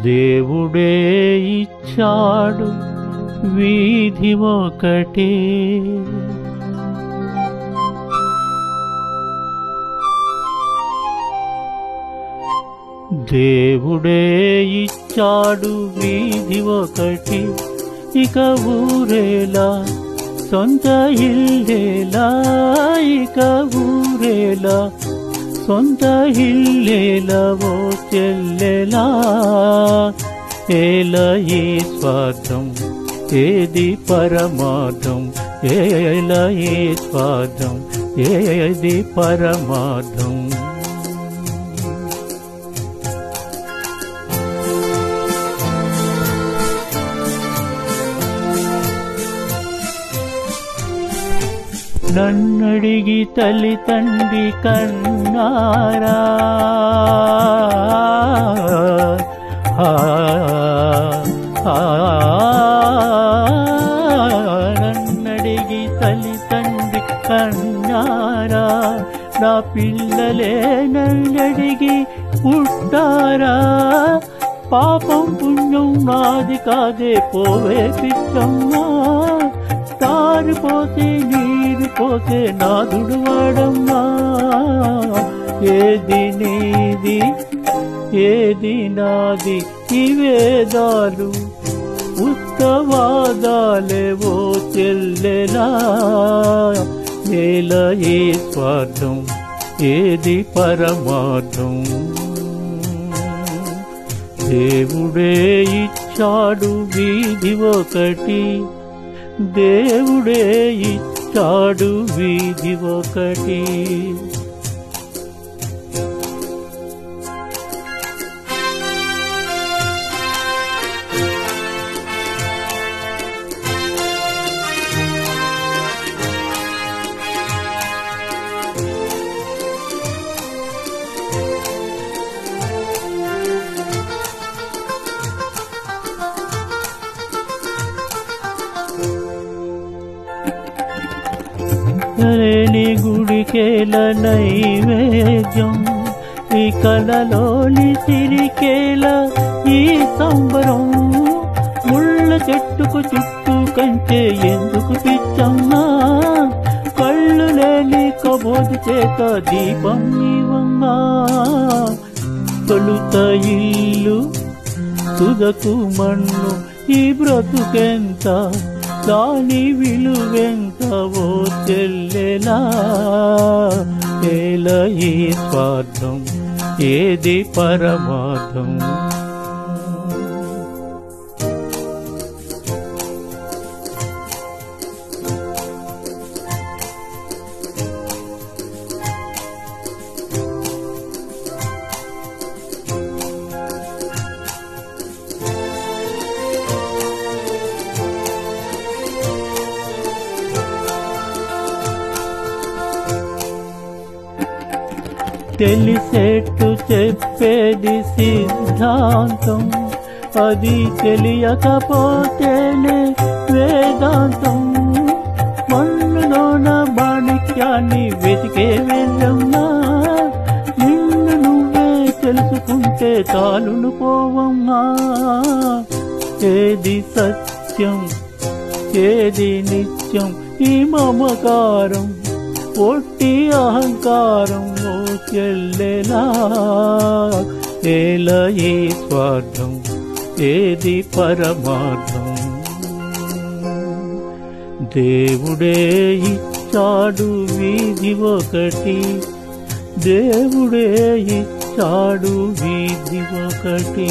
దేవుడే ఇచ్చాడు వీధి ఒకటే, దేవుడే ఇచ్చాడు వీధి ఒకటి, ఇక ఊరేలా సొంత ఇల్లేలా, ఇక ఊరేలా సొంత ఇల్లేలా ఓ చెల్లెలా. ఏల ఈ స్వార్థం ఏది పరమార్థం, ఏల ఈ స్వార్థం ఏది పరమార్థం. నన్నడిగి తల్లి తండ్రి కన్నారా, నన్నడిగి తల్లి తండ్రి కన్నారా, నా పిల్లలే నన్నడిగి పుట్టారా. పాపం పుణ్యం నాది కాదే పోవే పిచ్చమ్మా, తారిపోతే నీరు పోతే నాదుడు వాడమ్మా. ఏది నీది ఏది నాది ఈ వేదాలు ఉత్తవాదాలే ఓ చెల్లెలా. ఏల ఏ స్వార్థం ఏది పరమార్థం, దేవుడే ఇచ్చాడు వీధి ఒకటి, దేవుడే ఇచ్చాడు వీధి ఒకటి. లేని గుడికేల నైవేద్యం, ఈ కళలోని సిరికేల ఈ సంబరం. ముళ్ళ చెట్టుకు చుట్టూ కంటే ఎందుకు పిచ్చమ్మా, కళ్ళు లేని కబోదు చేత దీపం నీవమ్మా. తొలుత ఇల్లు తుదకు మన్ను, ఈ బ్రతుకెంత దాని విలువెంత ఓ చెల్లెలా. ఏల ఈ స్వార్థం ఏది పరమార్థం, తెలిసేట్టు చెప్పేది సిద్ధాంతం, అది తెలియకపోతేనే వేదాంతం. మన్నులోన మాణిక్యాన్ని వెతికే వెళ్ళమ్మా, నిన్ను నువ్వే తెలుసుకుంటే చాలును పోవమ్మా. ఏది సత్యం ఏది నిత్యం ఈ మమకారం, ఒట్టి అహంకారం ఓ చెల్లెలా. ఏల ఈ స్వార్థం ఏది పరమార్థం, దేవుడే ఇచ్చాడు వీధి ఒకటి, దేవుడే ఇచ్చాడు వీధి ఒకటి.